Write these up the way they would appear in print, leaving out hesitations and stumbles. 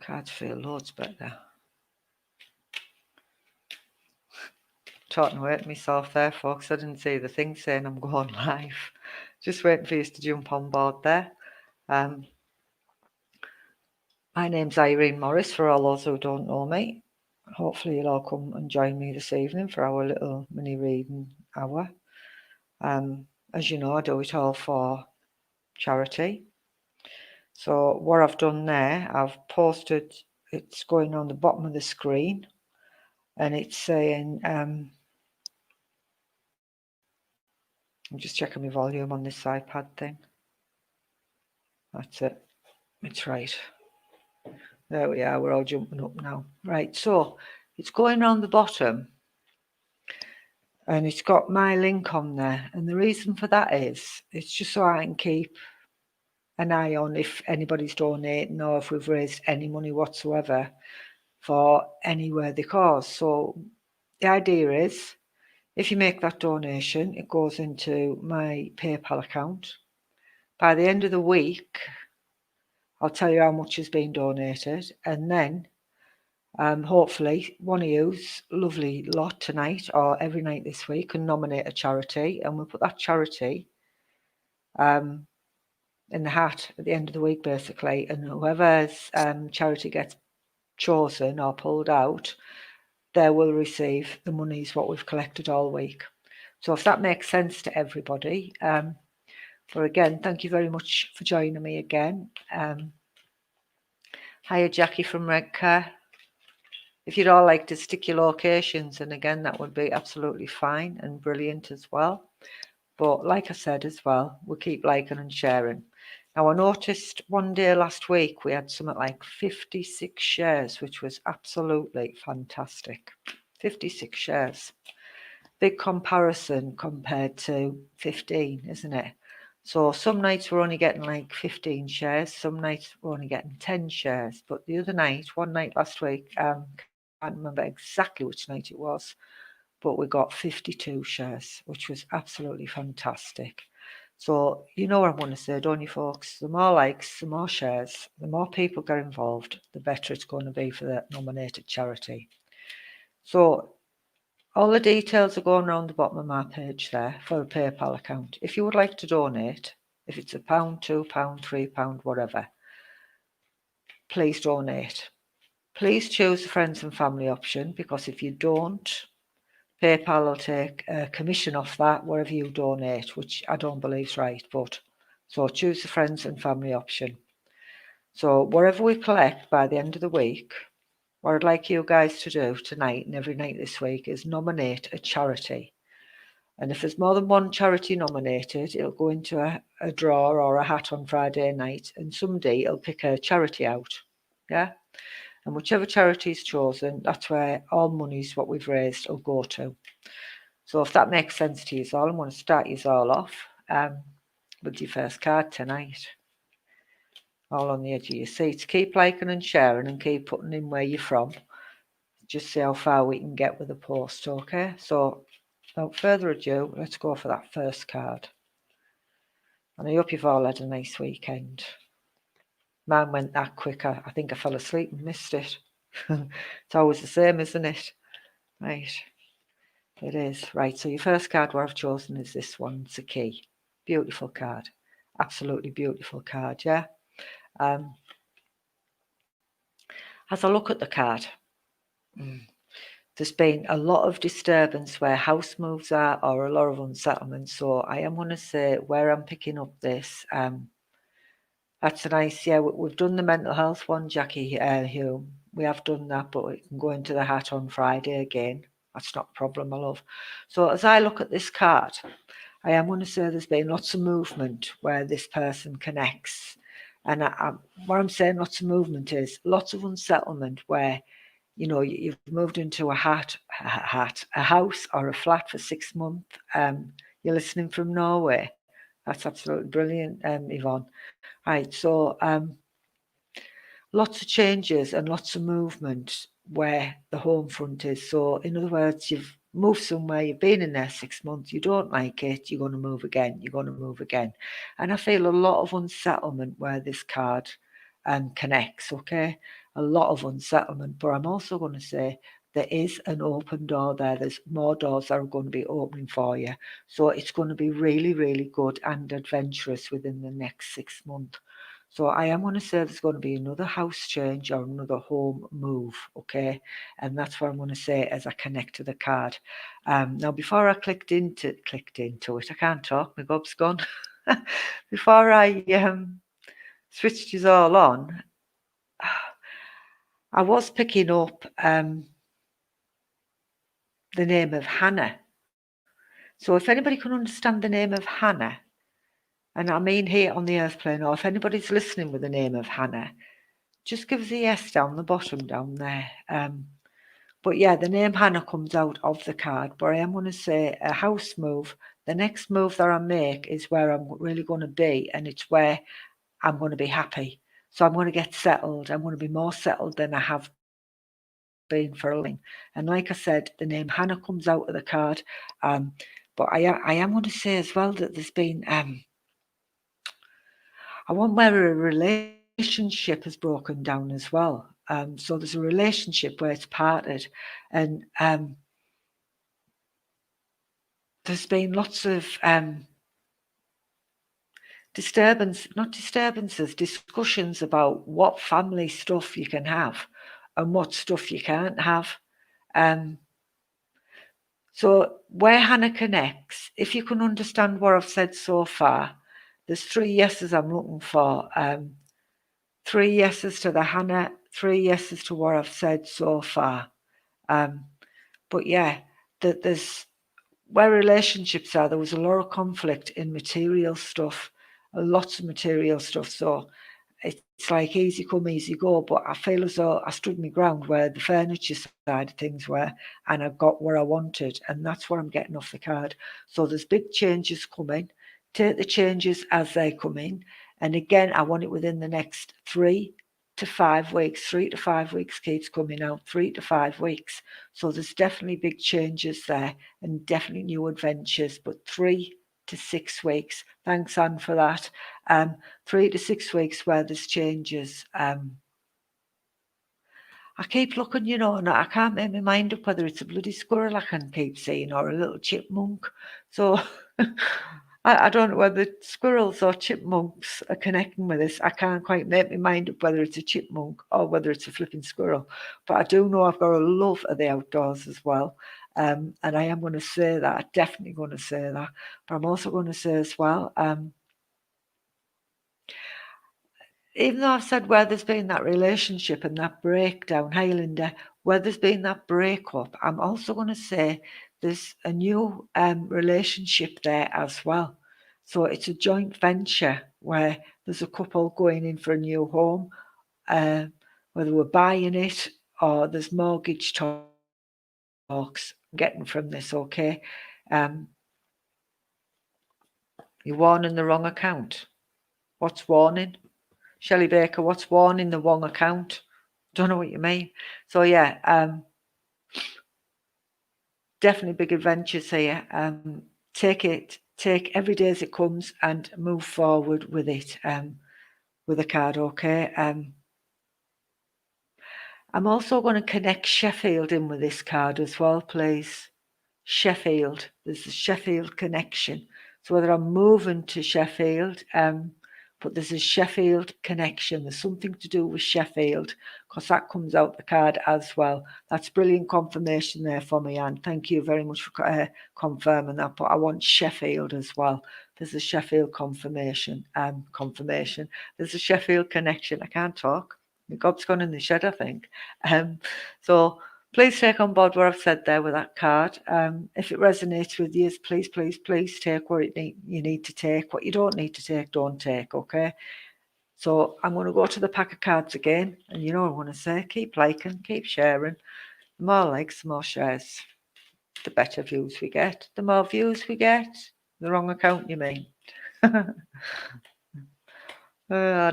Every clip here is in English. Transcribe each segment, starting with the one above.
Cards feel loads better. Talking away to myself there, folks. I didn't see the thing saying I'm going live. Just waiting for you to jump on board there. My name's Irene Morris, for all those who don't know me. Hopefully you'll all come and join me this evening for our little mini reading hour. As you know, I do it all for charity. So what I've done there, I've posted, it's going on the bottom of the screen, and it's saying, I'm just checking my volume on this iPad thing. That's it. It's right. There we are. We're all jumping up now. Right. So it's going on the bottom, and it's got my link on there. And the reason for that is it's just so I can keep an eye on if anybody's donating or if we've raised any money whatsoever for any worthy cause. So the idea is, if you make that donation, it goes into my PayPal account. By the end of the week, I'll tell you how much has been donated, and then hopefully one of you's lovely lot tonight or every night this week can nominate a charity, and we'll put that charity in the hat at the end of the week, basically, and whoever's charity gets chosen or pulled out, they will receive the monies what we've collected all week. So if that makes sense to everybody, but again, thank you very much for joining me again. Hiya, Jackie from Redcar. If you'd all like to stick your locations, and again, that would be absolutely fine and brilliant as well. But like I said as well, we'll keep liking and sharing. Now, I noticed one day last week we had something like 56 shares, which was absolutely fantastic. 56 shares. Big comparison compared to 15, isn't it? So some nights we're only getting like 15 shares, some nights we're only getting 10 shares. But the other night, one night last week, can't remember exactly which night it was, but we got 52 shares, which was absolutely fantastic. So you know what I'm going to say, don't you, folks? The more likes, the more shares, the more people get involved, the better it's going to be for the nominated charity. So all the details are going around the bottom of my page there for a PayPal account. If you would like to donate, if it's £1, £2, £3, whatever, please donate. Please choose the friends and family option, because if you don't, PayPal will take a commission off that wherever you donate, which I don't believe is right. But so choose the friends and family option. So whatever we collect by the end of the week, what I'd like you guys to do tonight and every night this week is nominate a charity. And if there's more than one charity nominated, it'll go into a draw or a hat on Friday night, and somebody will pick a charity out. Yeah? And whichever charity is chosen, that's where all monies what we've raised will go to. So if that makes sense to you all, I'm going to start you all off with your first card tonight. All on the edge of your seats. Keep liking and sharing and keep putting in where you're from. Just see how far we can get with the post, okay? So without further ado, let's go for that first card. And I hope you've all had a nice weekend. Mine went that quick. I think I fell asleep and missed it. It's always the same, isn't it? Right. It is. Right, so your first card what I've chosen is this one. It's a key. Beautiful card. Absolutely beautiful card, yeah? As I look at the card, there's been a lot of disturbance where house moves are, or a lot of unsettlement. So I am going to say where I'm picking up this. That's nice. Yeah, we've done the mental health one, Jackie Hume. We have done that, but it can go into the hat on Friday again. That's not a problem, my love. So as I look at this card, I am going to say there's been lots of movement where this person connects. And what I'm saying lots of movement is lots of unsettlement where, you know, you've moved into a house or a flat for 6 months. You're listening from Norway. That's absolutely brilliant, Yvonne. Right, so lots of changes and lots of movement where the home front is. So in other words, you've moved somewhere, you've been in there 6 months, you don't like it, you're going to move again, you're going to move again. And I feel a lot of unsettlement where this card connects, okay? a lot of unsettlement, but I'm also going to say there is an open door there. There's more doors that are going to be opening for you. So it's going to be really, really good and adventurous within the next 6 months. So I am going to say there's going to be another house change or another home move, okay? And that's what I'm going to say as I connect to the card. Now, before I clicked into it, I can't talk, my gob's gone. Before I switched it all on, I was picking up the name of Hannah. So if anybody can understand the name of Hannah, and I mean here on the earth plane, or if anybody's listening with the name of Hannah, just give us a yes down the bottom down there. But yeah, the name Hannah comes out of the card, but I am going to say a house move. The next move that I make is where I'm really going to be, and it's where I'm going to be happy. So I'm going to get settled. I'm going to be more settled than I have been for a long time. And like I said, the name Hannah comes out of the card. But I am going to say as well that there's been I want where a relationship has broken down as well. So there's a relationship where it's parted, and there's been lots of discussions about what family stuff you can have and what stuff you can't have. So where Hannah connects, if you can understand what I've said so far, there's 3 yeses I'm looking for. 3 yeses to the Hannah, 3 yeses to what I've said so far. But yeah, there's where relationships are, there was a lot of conflict in material stuff, lots of material stuff. So it's like easy come, easy go. But I feel as though I stood my ground where the furniture side of things were, and I got where I wanted, and that's what I'm getting off the card. So there's big changes coming. Take the changes as they come in, and again, I want it within the next 3 to 5 weeks. 3 to 5 weeks keeps coming out. 3 to 5 weeks. So there's definitely big changes there, and definitely new adventures. But 3 to 6 weeks. Thanks, Anne, for that. 3 to 6 weeks where there's changes. I keep looking, and I can't make my mind up whether it's a bloody squirrel I can keep seeing or a little chipmunk. So I don't know whether squirrels or chipmunks are connecting with this. I can't quite make my mind up whether it's a chipmunk or whether it's a flipping squirrel. But I do know I've got a love of the outdoors as well. And I am going to say that. I'm definitely going to say that. But I'm also going to say as well, even though I've said where there's been that relationship and that breakdown, Highlander, where there's been that breakup, I'm also going to say there's a new relationship there as well. So it's a joint venture where there's a couple going in for a new home, whether we're buying it or there's mortgage talks getting from this, okay? You're warning the wrong account. What's warning? Shelley Baker, what's warning the wrong account? Don't know what you mean. So yeah, definitely big adventures here. Take every day as it comes and move forward with it. With the card, okay. I'm also going to connect Sheffield in with this card as well, please. Sheffield. There's a Sheffield connection. So whether I'm moving to Sheffield, but there's a Sheffield connection. There's something to do with Sheffield because that comes out the card as well. That's brilliant confirmation there for me, Anne. Thank you very much for confirming that. But I want Sheffield as well. There's a Sheffield confirmation. There's a Sheffield connection. I can't talk. My gob's gone in the shed, I think. So please take on board what I've said there with that card. If it resonates with you, please, please, please take what you need to take. What you don't need to take, don't take, okay? So I'm going to go to the pack of cards again. And you know what I want to say? Keep liking, keep sharing. The more likes, the more shares, the better views we get. The more views we get, the wrong account you mean. I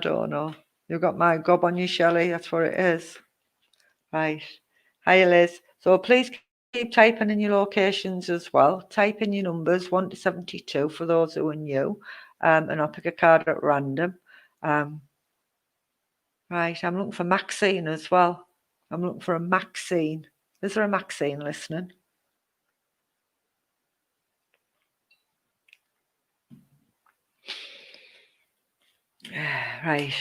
don't know. You've got my gob on you, Shelley. That's what it is. Right. Hi, Liz. So please keep typing in your locations as well. Type in your numbers 1 to 72 for those who are new. And I'll pick a card at random. Right, I'm looking for Maxine as well. I'm looking for a Maxine. Is there a Maxine listening? Right.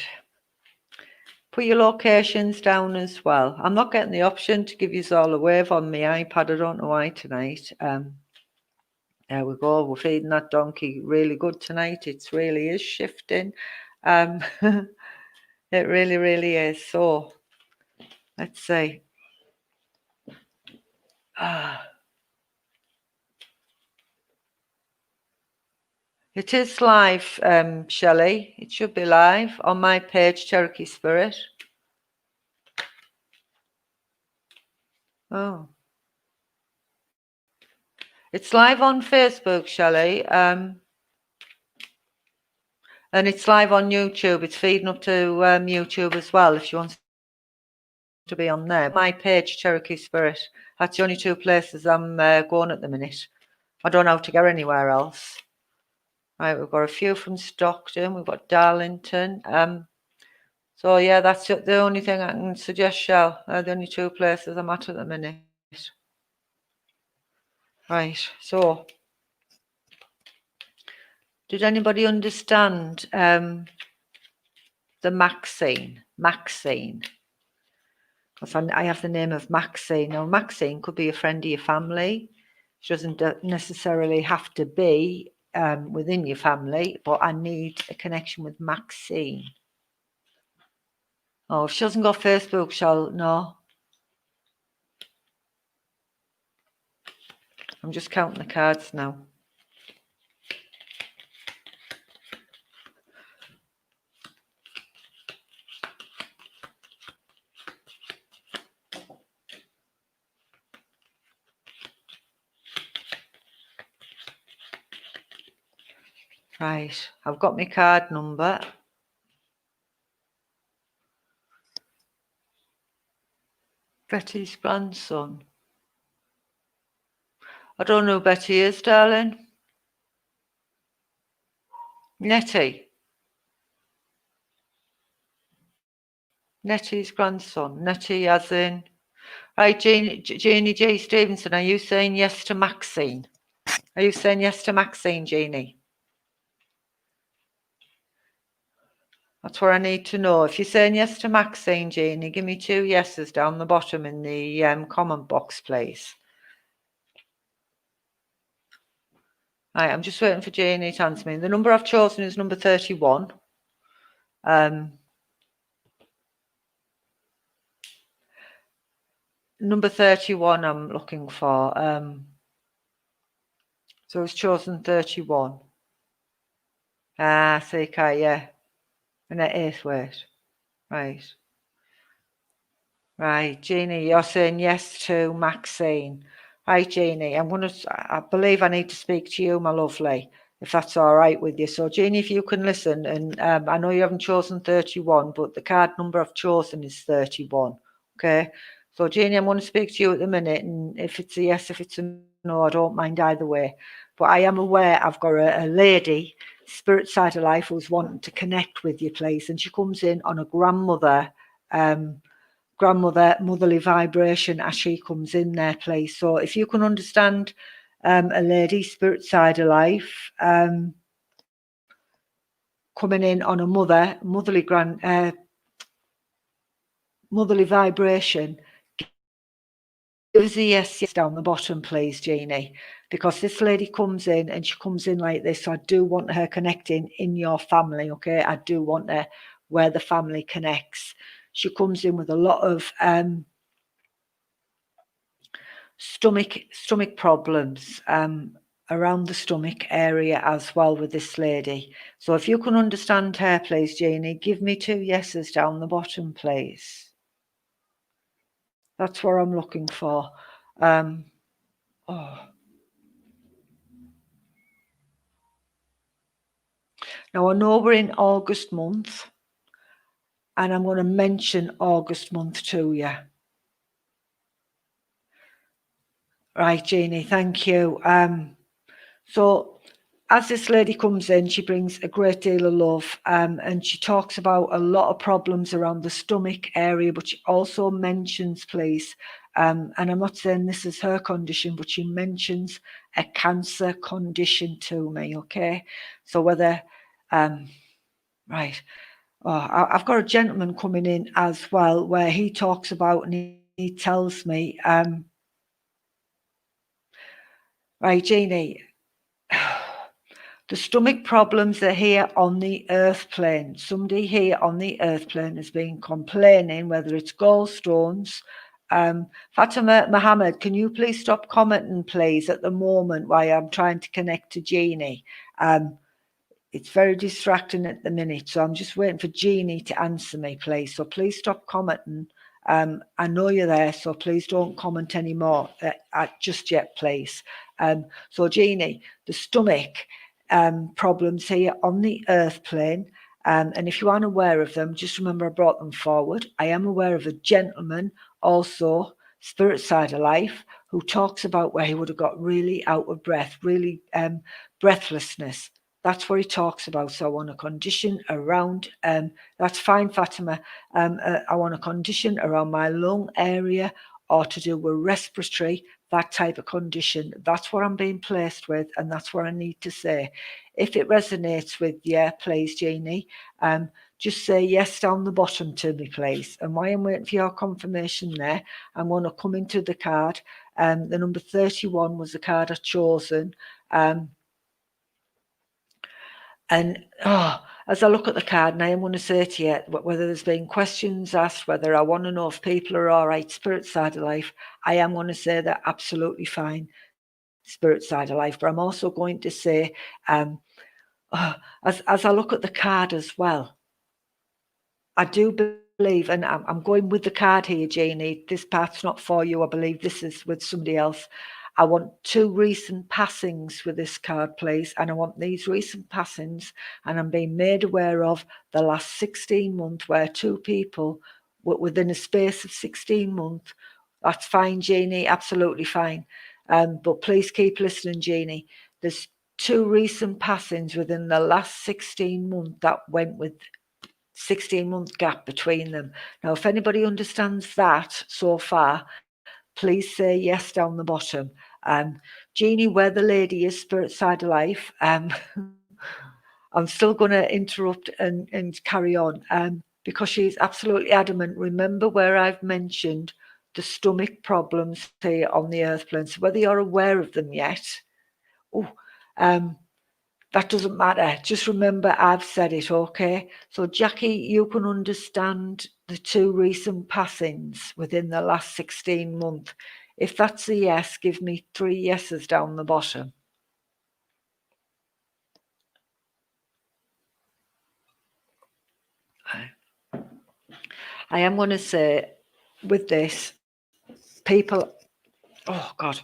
Put your locations down as well. I'm not getting the option to give you all a wave on my iPad. I don't know why tonight. There we go. We're feeding that donkey really good tonight. It really is shifting. It really, really is. So let's see. It is live, Shelley. It should be live on my page, Cherokee Spirit. Oh. It's live on Facebook, Shelley. And it's live on YouTube. It's feeding up to YouTube as well if she wants to be on there. My page, Cherokee Spirit. That's the only two places I'm going at the minute. I don't know how to get anywhere else. Right, we've got a few from Stockton. We've got Darlington. So yeah, that's the only thing I can suggest, Shell. The only two places I'm at the minute. Right, so did anybody understand the Maxine? Maxine. Because I have the name of Maxine. Now, Maxine could be a friend of your family. She doesn't necessarily have to be within your family, but I need a connection with Maxine. Oh, if she hasn't got Facebook, she'll know. I'm just counting the cards now. Right, I've got my card number. Betty's grandson. I don't know who Betty is, darling. Nettie. Nettie's grandson. Nettie as in... Right, Jeannie J. Stevenson, are you saying yes to Maxine? Are you saying yes to Maxine, Jeannie? That's what I need to know. If you're saying yes to Maxine, Jeannie, give me 2 yeses down the bottom in the comment box, please. Right, I'm just waiting for Jeannie to answer me. The number I've chosen is number 31. Number 31 I'm looking for. So it's chosen 31. See, okay, yeah. And that is wait. Right. Right, Jeannie, you're saying yes to Maxine. Right, Jeannie, I believe I need to speak to you, my lovely, if that's all right with you. So, Jeannie, if you can listen, and I know you haven't chosen 31, but the card number I've chosen is 31. Okay. So, Jeannie, I'm going to speak to you at the minute, and if it's a yes, if it's a no, I don't mind either way. But I am aware I've got a lady, spirit side of life, who's wanting to connect with you, please, and she comes in on a grandmother, motherly vibration as she comes in there, please. So if you can understand a lady, spirit side of life, coming in on a motherly vibration, give us a yes down the bottom, please, Jeannie, because this lady comes in and she comes in like this. So I do want her connecting in your family, okay? I do want her where the family connects. She comes in with a lot of stomach problems around the stomach area as well with this lady. So if you can understand her, please, Jeannie, give me 2 yeses down the bottom, please. That's what I'm looking for. Now I know we're in August month, and I'm going to mention August month to you. Right, Jeannie, thank you. So as this lady comes in, she brings a great deal of love, and she talks about a lot of problems around the stomach area, but she also mentions, please, and I'm not saying this is her condition, but she mentions a cancer condition to me, okay? So whether, right, I've got a gentleman coming in as well, where he talks about, and he tells me, right, Jeannie, the stomach problems are here on the earth plane. Somebody here on the earth plane has been complaining, whether it's gallstones. Fatima Mohammed, can you please stop commenting, please, at the moment while I'm trying to connect to Jeannie? It's very distracting at the minute, so I'm just waiting for Jeannie to answer me, please. So please stop commenting. I know you're there, so please don't comment anymore just yet, please. So Jeannie, the stomach problems here on the earth plane, and if you aren't aware of them, just remember I brought them forward. I am aware of a gentleman, also spirit side of life, who talks about where he would have got really out of breath, really breathlessness. That's what he talks about. So I want a condition around, that's fine, Fatima. I want a condition around my lung area, or to do with respiratory, that type of condition. That's what I'm being placed with, and that's what I need to say. If it resonates with you, please, Jeannie, just say yes down the bottom to me, please. And while I'm waiting for your confirmation there, I'm going to come into the card. The number 31 was the card I've chosen. And as I look at the card, and I am going to say to you, whether there's been questions asked, whether I want to know if people are all right, spirit side of life, I am going to say they're absolutely fine, spirit side of life. But I'm also going to say, as I look at the card as well, I do believe, and I'm going with the card here, Jeannie, this part's not for you. I believe this is with somebody else. I want 2 recent passings with this card, please. And I want these recent passings, and I'm being made aware of the last 16 months where 2 people within a space of 16 months. That's fine, Jeannie, absolutely fine. But please keep listening, Jeannie. There's 2 recent passings within the last 16 months that went with 16-month gap between them. Now, if anybody understands that so far, please say yes down the bottom. Jeannie, where the lady is, spirit side of life, I'm still going to interrupt and carry on because she's absolutely adamant. Remember where I've mentioned the stomach problems here on the earth plane. So whether you're aware of them yet, that doesn't matter. Just remember I've said it, okay? So Jackie, you can understand the 2 recent passings within the last 16 months. If that's a yes, give me 3 yeses down the bottom. I am going to say with this, people, oh God,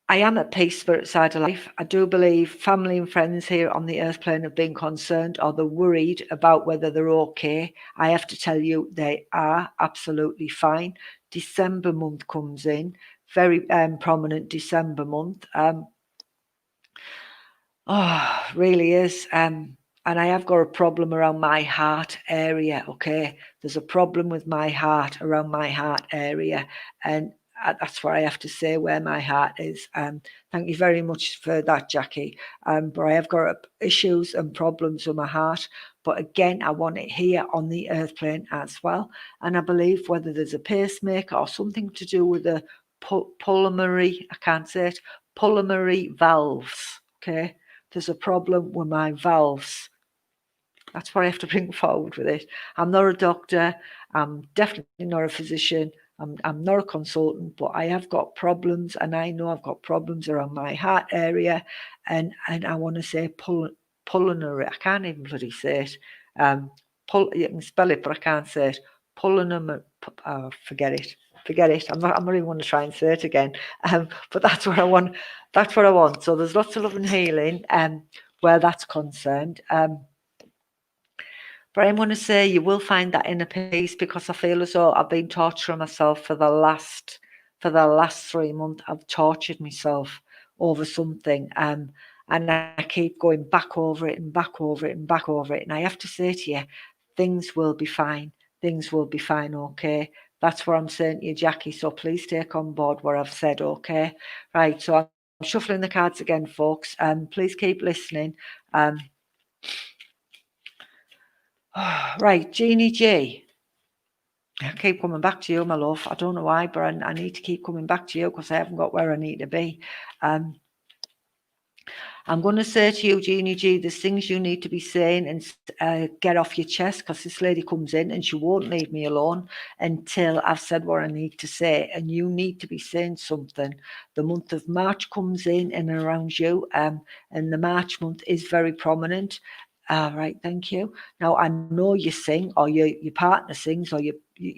I am at peace, spirit side of life. I do believe family and friends here on the earth plane have been concerned, or they're worried about whether they're okay. I have to tell you, they are absolutely fine. December month comes in, very prominent December month. Really is. And I have got a problem around my heart area, okay? There's a problem with my heart, around my heart area. And that's what I have to say, where my heart is. Thank you very much for that, Jackie. But I have got issues and problems with my heart. But again, I want it here on the earth plane as well. And I believe whether there's a pacemaker or something to do with the pulmonary, I can't say it, pulmonary valves, okay? There's a problem with my valves. That's what I have to bring forward with it. I'm not a doctor. I'm definitely not a physician. I'm not a consultant, but I have got problems, and I know I've got problems around my heart area, and I want to say pulmonary. I can't even bloody say it. You can spell it, but I can't say it. Pulmonary. Forget it. Forget it. I'm not even going to try and say it again. But that's what I want. That's what I want. So there's lots of love and healing where that's concerned. But I want to say you will find that inner peace, because I feel as though I've been torturing myself for the last 3 months. I've tortured myself over something. And I keep going back over it and back over it and back over it. And I have to say to you, things will be fine. Things will be fine, okay? That's what I'm saying to you, Jackie. So please take on board what I've said, okay? Right, so I'm shuffling the cards again, folks. Please keep listening. Right, Jeannie G. I keep coming back to you, my love. I don't know why, but I need to keep coming back to you because I haven't got where I need to be. I'm going to say to you, Jeannie G, there's things you need to be saying and get off your chest, because this lady comes in and she won't leave me alone until I've said what I need to say. And you need to be saying something. The month of March comes in and around you, and the March month is very prominent. All right, thank you. Now, I know you sing, or your partner sings, or you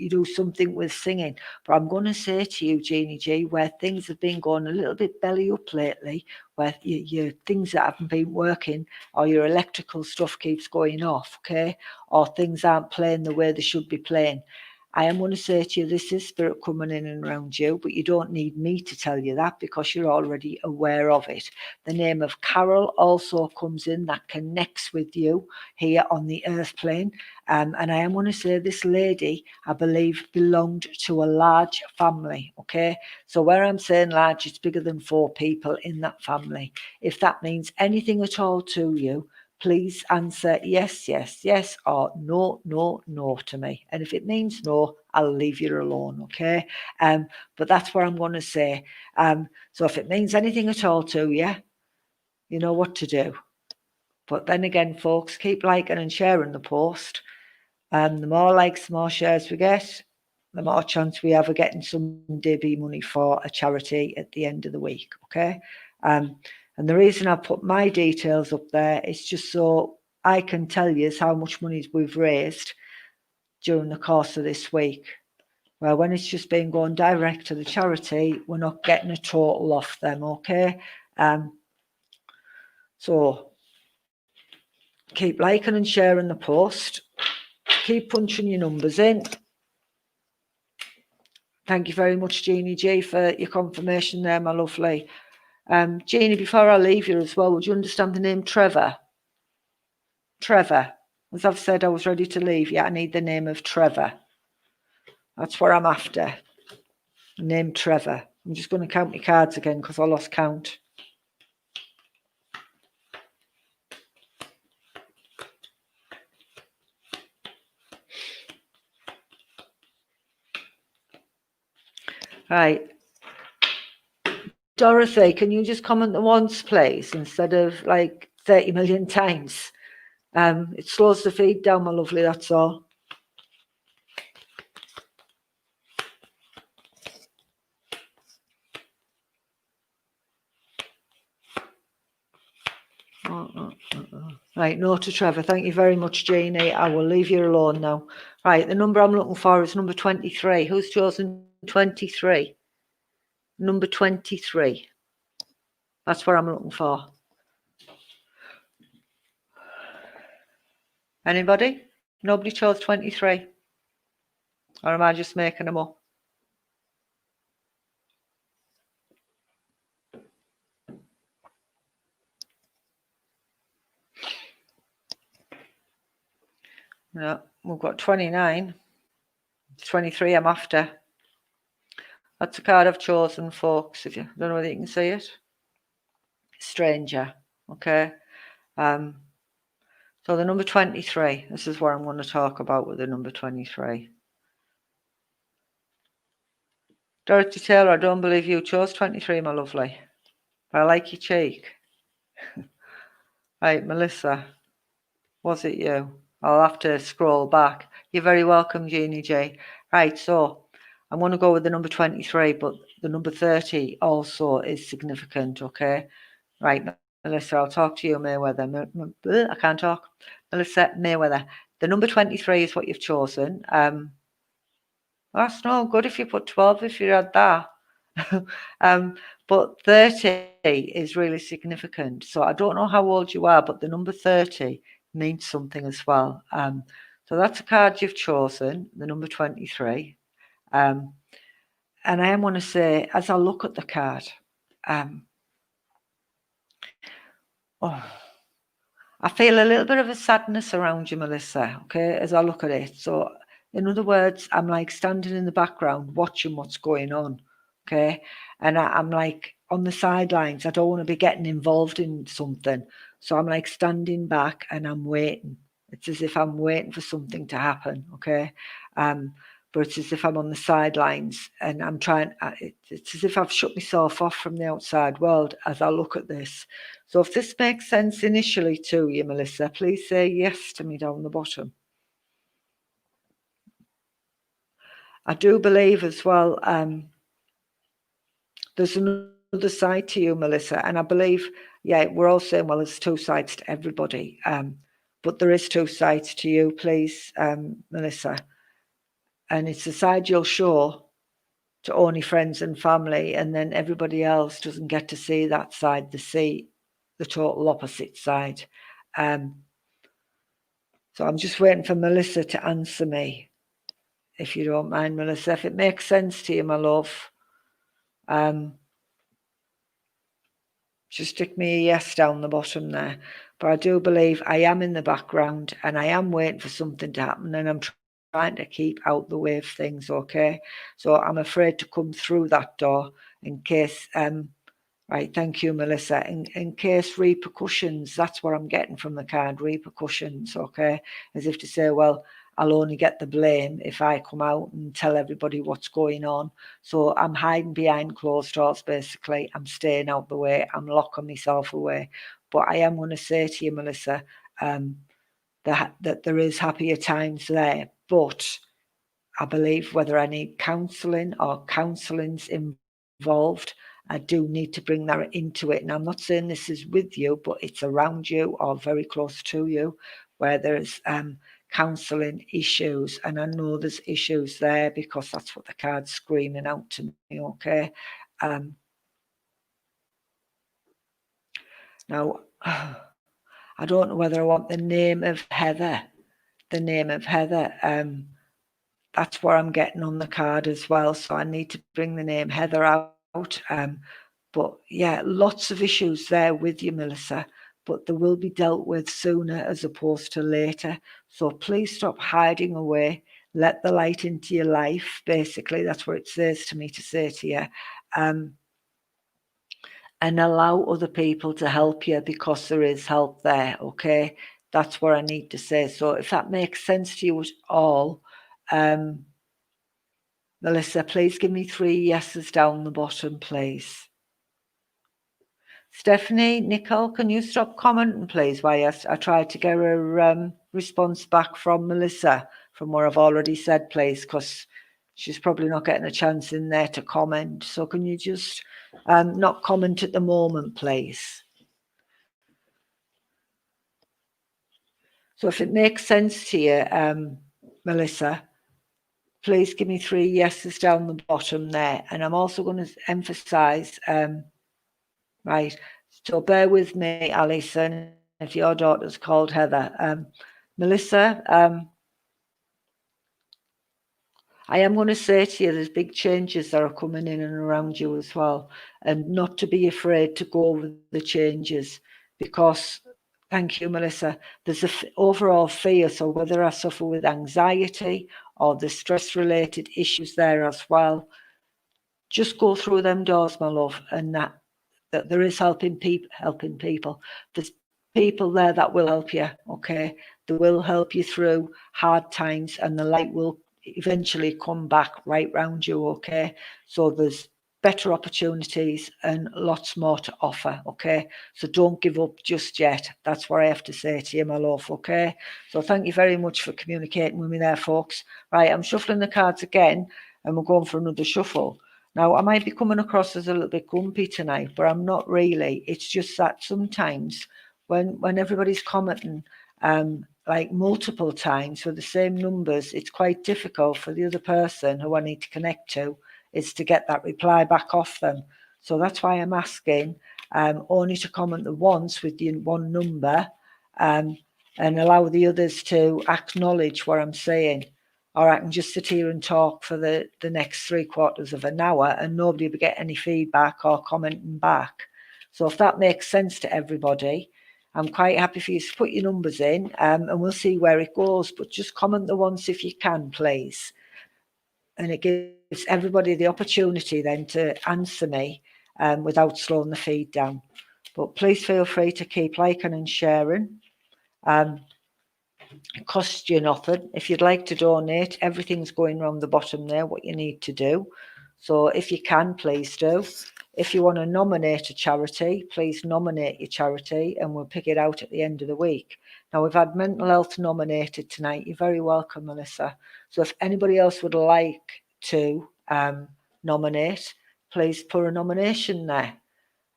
do something with singing, but I'm going to say to you, Jeannie G, where things have been going a little bit belly up lately, where your things that haven't been working, or your electrical stuff keeps going off, okay, or things aren't playing the way they should be playing. I am going to say to you, this is spirit coming in and around you, but you don't need me to tell you that because you're already aware of it. The name of Carol also comes in, that connects with you here on the earth plane. And I am going to say this lady, I believe, belonged to a large family, okay? So where I'm saying large, it's bigger than 4 people in that family. If that means anything at all to you, please answer yes, yes, yes, or no, no, no to me. And if it means no, I'll leave you alone, okay? But that's what I'm going to say. So if it means anything at all to you, you know what to do. But then again, folks, keep liking and sharing the post. The more likes, the more shares we get, the more chance we have of getting some DB money for a charity at the end of the week, okay? And the reason I put my details up there is just so I can tell you how much money we've raised during the course of this week. Well, when it's just been going direct to the charity, we're not getting a total off them, okay? So keep liking and sharing the post. Keep punching your numbers in. Thank you very much, Jeannie G, for your confirmation there, my lovely. Jeannie, before I leave you as well, would you understand the name Trevor? Trevor. As I've said, I was ready to leave. Yeah, I need the name of Trevor. That's what I'm after. The name Trevor. I'm just going to count my cards again because I lost count. Right. Dorothy, can you just comment once, please, instead of like 30 million times? It slows the feed down, my lovely, that's all. Right, no to Trevor. Thank you very much, Jeannie. I will leave you alone now. Right, the number I'm looking for is number 23. Who's chosen 23? Number 23. That's what I'm looking for. Anybody? Nobody chose 23? Or am I just making them up? No, we've got 29. 23 I'm after. That's the card I've chosen, folks. If you don't know whether you can see it. Stranger. Okay. So the number 23. This is what I'm going to talk about with the number 23. Dorothy Taylor, I don't believe you chose 23, my lovely. But I like your cheek. Right, Melissa. Was it you? I'll have to scroll back. You're very welcome, Jeannie J. Right, so I'm going to go with the number 23, but the number 30 also is significant, okay? Right, Melissa, I'll talk to you, Mayweather. I can't talk. Melissa Mayweather. The number 23 is what you've chosen. That's no good if you put 12 if you had that. But 30 is really significant. So I don't know how old you are, but the number 30 means something as well. So that's a card you've chosen, the number 23. And I am going to say, as I look at the card, Oh, I feel a little bit of a sadness around you, Melissa, okay, as I look at it. So, in other words, I'm like standing in the background watching what's going on, okay? And I'm like on the sidelines. I don't want to be getting involved in something. So I'm like standing back and I'm waiting. It's as if I'm waiting for something to happen, okay? Um, but it's as if I'm on the sidelines and I'm trying, it's as if I've shut myself off from the outside world as I look at this. So if this makes sense initially to you, Melissa, please say yes to me down the bottom. I do believe as well, there's another side to you, Melissa, and I believe, yeah, we're all saying, well, there's two sides to everybody, but there is two sides to you, please, Melissa, and it's the side you'll show to only friends and family, and then everybody else doesn't get to see that side. They see the total opposite side. So I'm just waiting for Melissa to answer me, if you don't mind, Melissa. If it makes sense to you, my love, just stick me a yes down the bottom there. But I do believe I am in the background and I am waiting for something to happen, and I'm trying to keep out the way of things, okay? So I'm afraid to come through that door in case right, thank you, Melissa. In case repercussions, that's what I'm getting from the card, repercussions, okay? As if to say, well, I'll only get the blame if I come out and tell everybody what's going on. So I'm hiding behind closed doors, basically. I'm staying out the way. I'm locking myself away. But I am going to say to you, Melissa, that there is happier times there. But I believe whether I need counselling or counselling's involved, I do need to bring that into it. And I'm not saying this is with you, but it's around you or very close to you where there's counselling issues. And I know there's issues there because that's what the card's screaming out to me, okay? Now, I don't know whether I want the name of Heather. The name of Heather. That's what I'm getting on the card as well. So I need to bring the name Heather out. But yeah, lots of issues there with you, Melissa, but they will be dealt with sooner as opposed to later. So please stop hiding away. Let the light into your life. Basically, that's what it says to me to say to you. And allow other people to help you because there is help there, okay? That's what I need to say. So if that makes sense to you at all, Melissa, please give me 3 yeses down the bottom, please. Stephanie, Nicole, can you stop commenting, please, while I try to get a response back from Melissa from what I've already said, please, because she's probably not getting a chance in there to comment. So can you just not comment at the moment, please? So if it makes sense to you, Melissa, please give me 3 yeses down the bottom there. And I'm also going to emphasise, right, so bear with me, Alison, if your daughter's called Heather. Melissa, I am going to say to you, there's big changes that are coming in and around you as well, and not to be afraid to go with the changes because, thank you, Melissa, there's an overall fear. So whether I suffer with anxiety or the stress-related issues there as well, just go through them doors, my love, and that there is helping people. There's people there that will help you, okay? They will help you through hard times and the light will eventually come back right round you, okay? So there's better opportunities and lots more to offer, okay? So don't give up just yet. That's what I have to say to you, my love, okay? So thank you very much for communicating with me there, folks. Right, I'm shuffling the cards again and we're going for another shuffle. Now, I might be coming across as a little bit grumpy tonight, but I'm not really. It's just that sometimes when everybody's commenting like multiple times with the same numbers, it's quite difficult for the other person who I need to connect to is to get that reply back off them. So that's why I'm asking only to comment the once with the one number and allow the others to acknowledge what I'm saying. Or I can just sit here and talk for the next 3/4 of an hour and nobody will get any feedback or commenting back. So if that makes sense to everybody, I'm quite happy for you to put your numbers in, and we'll see where it goes. But just comment the ones if you can, please. And it gives everybody the opportunity then to answer me without slowing the feed down. But please feel free to keep liking and sharing. It costs you nothing. If you'd like to donate, everything's going around the bottom there, what you need to do. So if you can, please do. If you want to nominate a charity, please nominate your charity and we'll pick it out at the end of the week. Now, we've had mental health nominated tonight. You're very welcome, Melissa. So if anybody else would like to nominate, please put a nomination there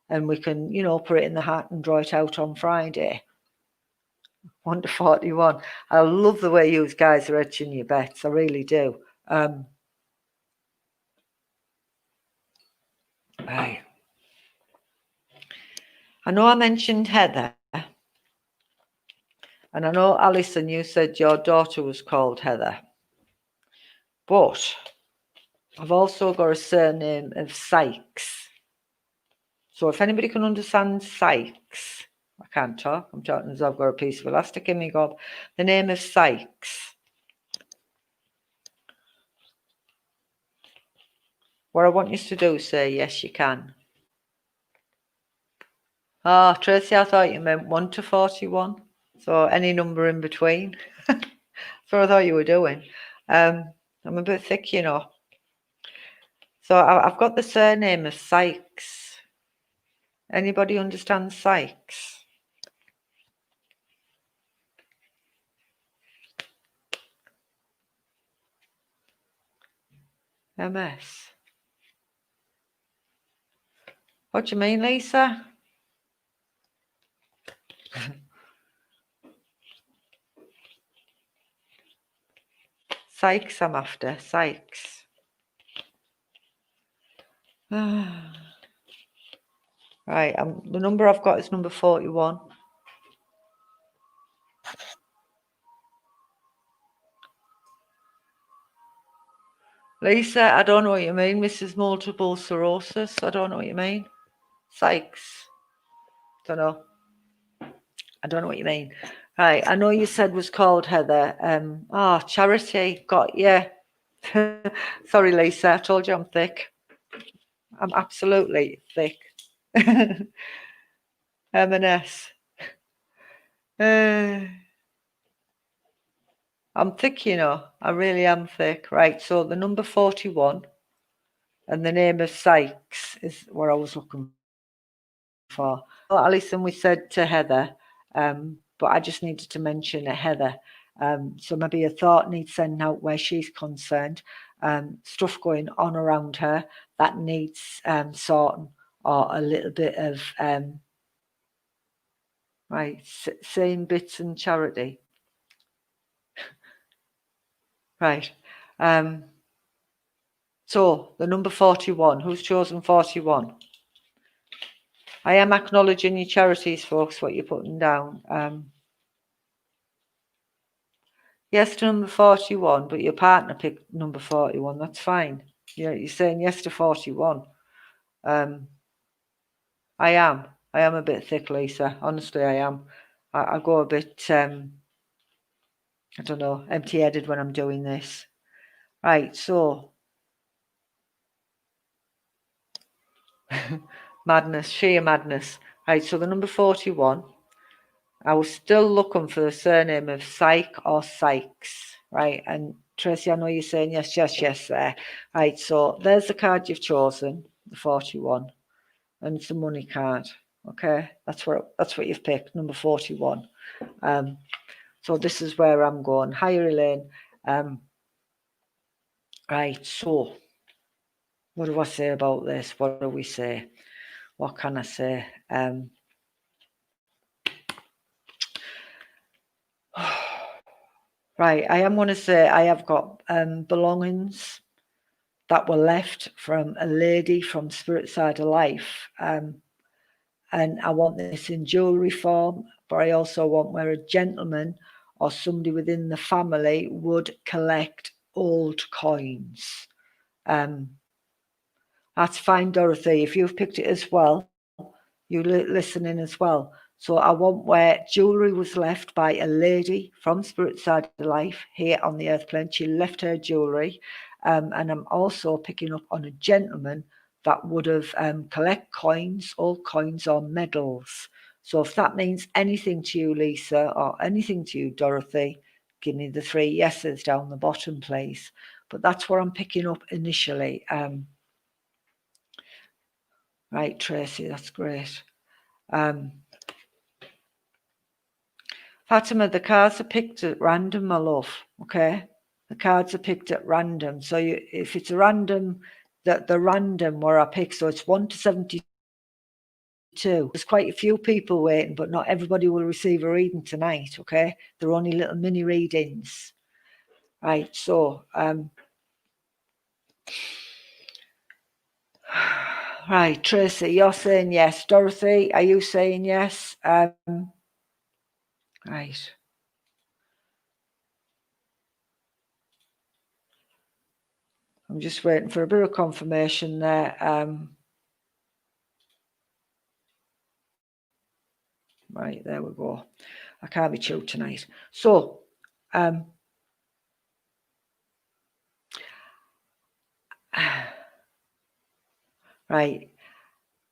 and we can, put it in the hat and draw it out on Friday. 1 to 41. I love the way you guys are edging your bets. I really do. Right. I know I mentioned Heather. And I know, Alison, you said your daughter was called Heather. But I've also got a surname of Sykes. So if anybody can understand Sykes, I can't talk. I'm talking as I've got a piece of elastic in my gob. The name of Sykes. What I want you to do, say yes, you can. Oh, Tracy, I thought you meant 1 to 41. So any number in between. That's what I thought you were doing. I'm a bit thick, So I've got the surname of Sykes. Anybody understand Sykes? MS. What do you mean, Lisa? Sykes, I'm after. Sykes. Right, the number I've got is number 41. Lisa, I don't know what you mean. Mrs. Multiple Sclerosis. I don't know what you mean. Sykes. Don't know. I don't know what you mean. Right, I know you said was called Heather. Charity. Got you. Sorry, Lisa. I told you I'm thick. I'm absolutely thick. M&S. I'm thick, I really am thick. Right, so the number 41 and the name of Sykes is what I was looking for. Well, Alison, we said to Heather, but I just needed to mention Heather. So maybe a thought needs sending out where she's concerned. Stuff going on around her that needs sorting, or a little bit of same bits and charity. Right. So the number 41, who's chosen 41? I am acknowledging your charities, folks, what you're putting down. Yes to number 41, but your partner picked number 41. That's fine. You're saying yes to 41. I am a bit thick, Lisa. Honestly, I am. I go a bit, I don't know, empty-headed when I'm doing this. Right, so madness, sheer madness. Right, so the number 41. I was still looking for the surname of Syke or Sykes, right? And Tracy, I know you're saying yes there. Right, so there's the card you've chosen, the 41, and it's the money card. Okay, that's what you've picked, number 41. So this is where I'm going. Hi, Irene. Right, so what do I say about this? What do we say? What can I say? Right, I am going to say I have got belongings that were left from a lady from Spirit Side of Life. And I want this in jewellery form, but I also want where a gentleman or somebody within the family would collect old coins. That's fine, Dorothy. If you've picked it as well, you listening as well. So I want where jewellery was left by a lady from Spirit Side of Life here on the earth plane. She left her jewellery. And I'm also picking up on a gentleman that would have collect coins, old coins or medals. So if that means anything to you, Lisa, or anything to you, Dorothy, give me the 3 yeses down the bottom, please. But that's what I'm picking up initially. Right, Tracy, that's great. Fatima, the cards are picked at random, my love, okay? The cards are picked at random. So if it's a random, the random where I pick, so it's 1 to 72. There's quite a few people waiting, but not everybody will receive a reading tonight, okay? They're only little mini readings. Right, so, right, Tracy, you're saying yes. Dorothy, are you saying yes? Right. I'm just waiting for a bit of confirmation there. Right, there we go. I can't be chilled tonight. So, right,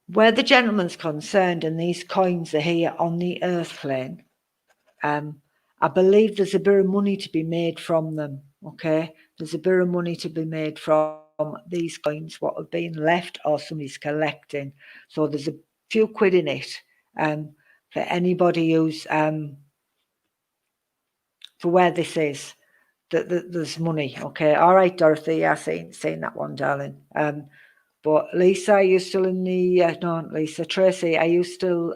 where the gentleman's concerned and these coins are here on the earth plane, I believe there's a bit of money to be made from them, okay? There's a bit of money to be made from these coins, what have been left or somebody's collecting. So there's a few quid in it for anybody who's, for where this is, that there's money, okay? All right, Dorothy, yeah, saying that one, darling. But Lisa, are you still in the, no, Lisa, Tracy, are you still,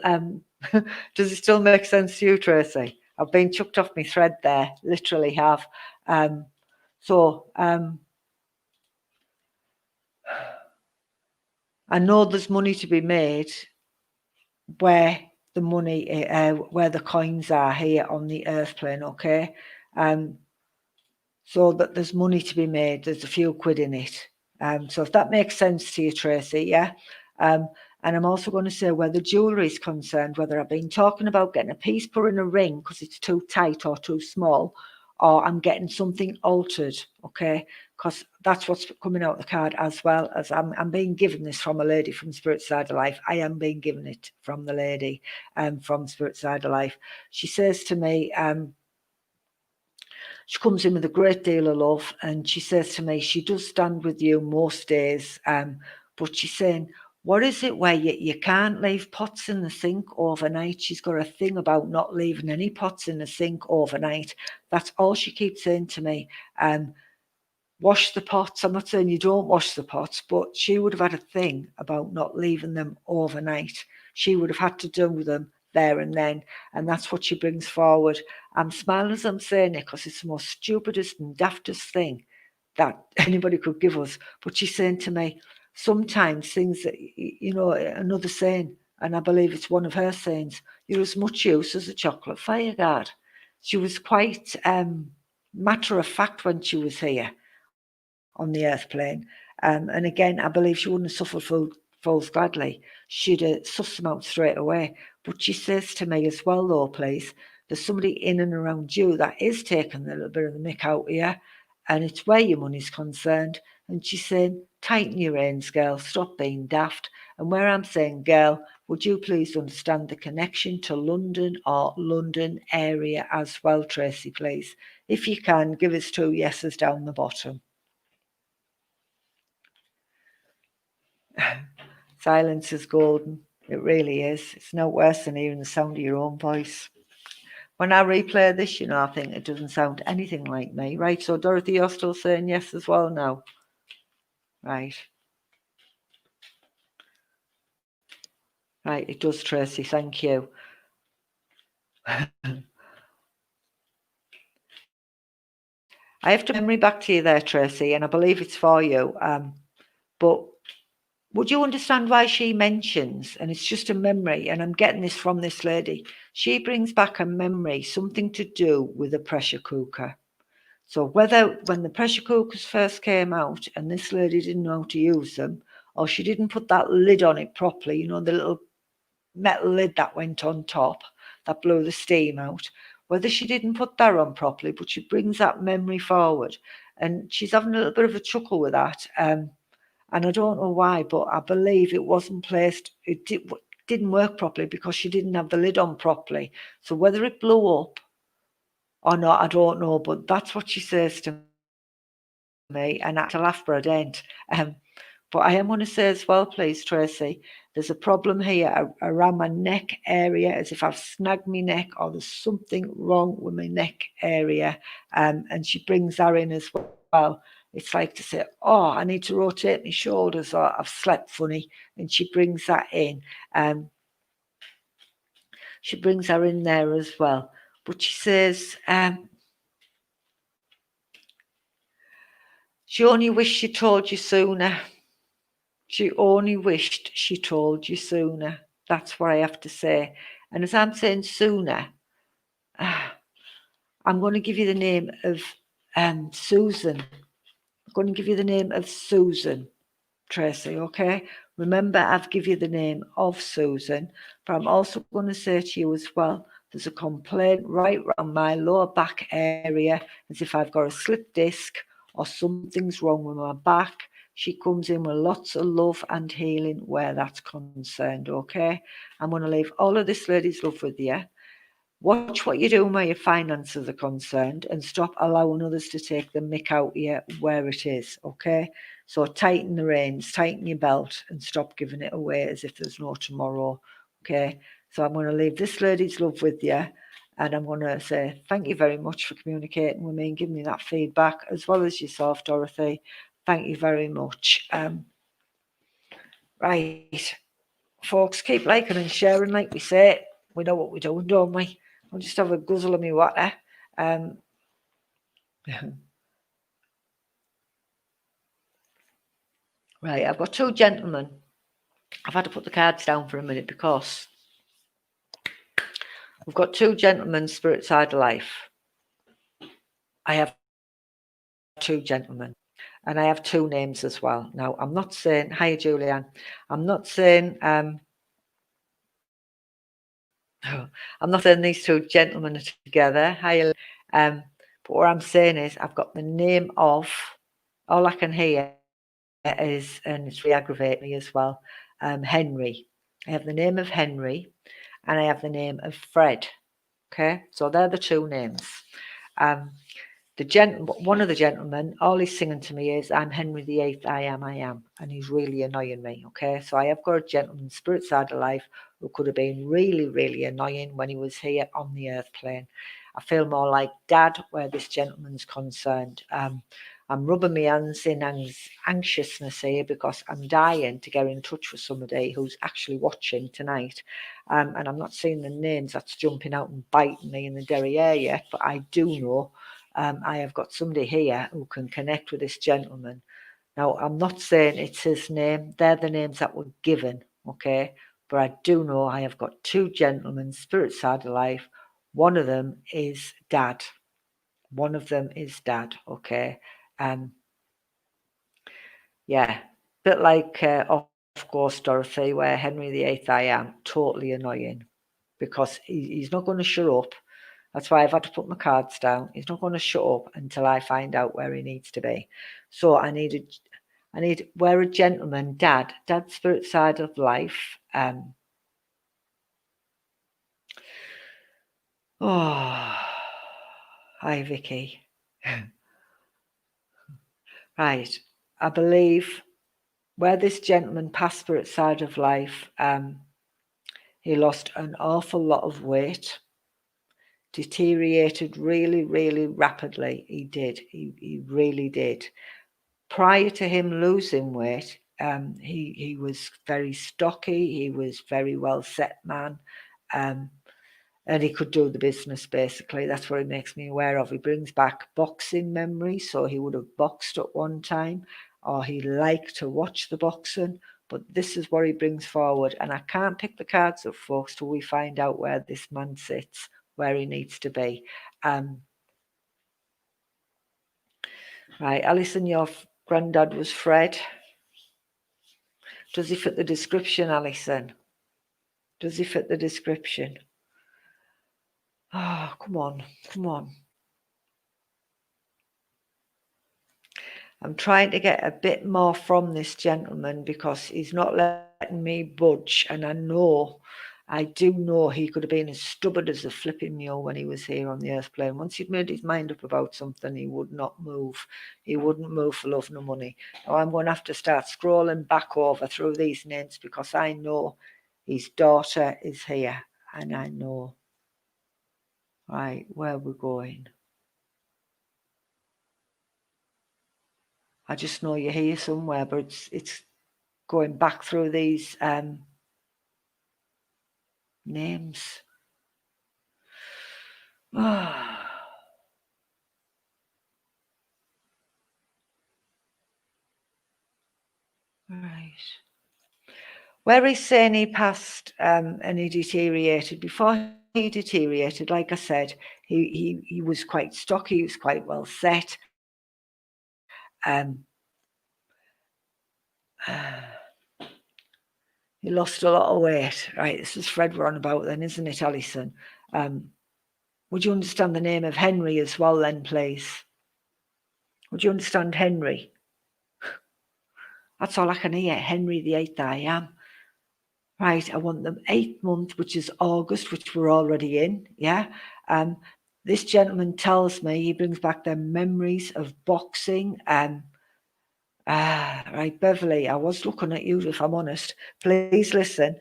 does it still make sense to you, Tracy? I've been chucked off my thread there, literally have. So I know there's money to be made where the money, where the coins are here on the earth plane, okay? So that there's money to be made, there's a few quid in it. So if that makes sense to you, Tracy, yeah? And I'm also going to say where the jewellery is concerned, whether I've been talking about getting a piece put in a ring because it's too tight or too small, or I'm getting something altered, okay? Because that's what's coming out the card, as well as I'm being given this from a lady from Spirit Side of Life. I am being given it from the lady from Spirit Side of Life. She says to me, she comes in with a great deal of love, and she says to me, she does stand with you most days, but she's saying, what is it where you can't leave pots in the sink overnight? She's got a thing about not leaving any pots in the sink overnight. That's all she keeps saying to me. Wash the pots. I'm not saying you don't wash the pots, but she would have had a thing about not leaving them overnight. She would have had to do them there and then, and that's what she brings forward. I'm smiling as I'm saying it because it's the most stupidest and daftest thing that anybody could give us. But she's saying to me, sometimes things that, another saying, and I believe it's one of her sayings, you're as much use as a chocolate fireguard. She was quite matter of fact when she was here on the earth plane. And again, I believe she wouldn't have suffered fools gladly. She'd have sussed them out straight away. But she says to me as well, though, please, there's somebody in and around you that is taking a little bit of the mick out here, and it's where your money's concerned. And she's saying, tighten your reins, girl, stop being daft. And where I'm saying, girl, would you please understand the connection to London or London area as well, Tracy, please? If you can, give us 2 yeses down the bottom. Silence is golden. It really is. It's no worse than hearing the sound of your own voice. When I replay this, I think it doesn't sound anything like me. Right, so Dorothy, you're still saying yes as well now? Right. Right, it does, Tracy. Thank you. I have to memory back to you there, Tracy, and I believe it's for you. But would you understand why she mentions, and it's just a memory, and I'm getting this from this lady, she brings back a memory, something to do with a pressure cooker. So whether when the pressure cookers first came out and this lady didn't know how to use them, or she didn't put that lid on it properly, the little metal lid that went on top that blew the steam out. Whether she didn't put that on properly, but she brings that memory forward, and she's having a little bit of a chuckle with that. And I don't know why, but I believe it wasn't placed. Didn't work properly because she didn't have the lid on properly. So whether it blew up or not, I don't know. But that's what she says to me, and I had to laugh for a dent. But I am going to say as well, please, Tracy, there's a problem here around my neck area, as if I've snagged my neck or there's something wrong with my neck area. And she brings that in as well. It's like to say, oh, I need to rotate my shoulders, or I've slept funny. And she brings that in. She brings her in there as well. But she says, she only wished she told you sooner. She only wished she told you sooner. That's what I have to say. And as I'm saying sooner, I'm going to give you the name of Susan. I'm going to give you the name of Susan, Tracy, okay? Remember, I've given you the name of Susan, but I'm also going to say to you as well, there's a complaint right around my lower back area, as if I've got a slip disc or something's wrong with my back. She comes in with lots of love and healing where that's concerned, okay? I'm going to leave all of this lady's love with you. Watch what you're doing where your finances are concerned, and stop allowing others to take the mick out of you where it is, okay? So tighten the reins, tighten your belt, and stop giving it away as if there's no tomorrow, okay? So I'm going to leave this lady's love with you, and I'm going to say thank you very much for communicating with me and giving me that feedback, as well as yourself, Dorothy. Thank you very much. Right, folks, keep liking and sharing, like we say. We know what we're doing, don't we? I'll just have a guzzle of my water. Right, I've got two gentlemen. I've had to put the cards down for a minute because we've got two gentlemen, spirit side of life. I have two gentlemen, and I have two names as well. Now, I'm not saying, hi, Julianne. I'm not saying, I'm not saying these two gentlemen are together. Hi, but what I'm saying is, I've got the name of, all I can hear is, and it's re-aggravating me as well, Henry. I have the name of Henry, and I have the name of Fred. Okay, so they're the two names. One of the gentlemen, all he's singing to me is, I'm Henry VIII, I am, and he's really annoying me, okay? So I have got a gentleman, spirit side of life, who could have been really, really annoying when he was here on the earth plane. I feel more like Dad where this gentleman's concerned. I'm rubbing my hands in anxiousness here because I'm dying to get in touch with somebody who's actually watching tonight. And I'm not seeing the names that's jumping out and biting me in the derriere yet, but I do know I have got somebody here who can connect with this gentleman. Now, I'm not saying it's his name. They're the names that were given, okay? But I do know I have got two gentlemen, spirit side of life. One of them is Dad. One of them is Dad, okay? Yeah, bit like Of Course, Dorothy, where Henry VIII I am, totally annoying because he's not going to shut up. That's why I've had to put my cards down. He's not going to shut up until I find out where he needs to be. So I need where a gentleman, Dad's spirit side of life. Oh, hi, Vicky. Right, I believe where this gentleman passed spirit side of life, he lost an awful lot of weight, deteriorated really, really rapidly. He did. He really did. Prior to him losing weight, he was very stocky. He was very well set man, and he could do the business basically. That's what he makes me aware of. He brings back boxing memories, so he would have boxed at one time, or he liked to watch the boxing. But this is what he brings forward, and I can't pick the cards up, folks, till we find out where this man sits, where he needs to be. Right, Alison, your granddad was Fred. Does he fit the description, Alison? Does he fit the description? Oh, come on, come on. I'm trying to get a bit more from this gentleman because he's not letting me budge. And I do know he could have been as stubborn as a flipping mule when he was here on the earth plane. Once he'd made his mind up about something, he would not move. He wouldn't move for love nor money. Now I'm going to have to start scrolling back over through these names because I know his daughter is here. And I know, right, where we're going. I just know you're here somewhere, but it's going back through these names. Right. Where he's saying he passed and he deteriorated, before he deteriorated, like I said, he was quite stocky, he was quite well set. He lost a lot of weight. Right, this is Fred we're on about then, isn't it, Alison? Would you understand the name of Henry as well then, please? Would you understand Henry? That's all I can hear. Henry the 8th I am. Right, I want the 8th month, which is August, which we're already in, yeah? This gentleman tells me he brings back their memories of boxing. Right, Beverly, I was looking at you, if I'm honest. Please listen.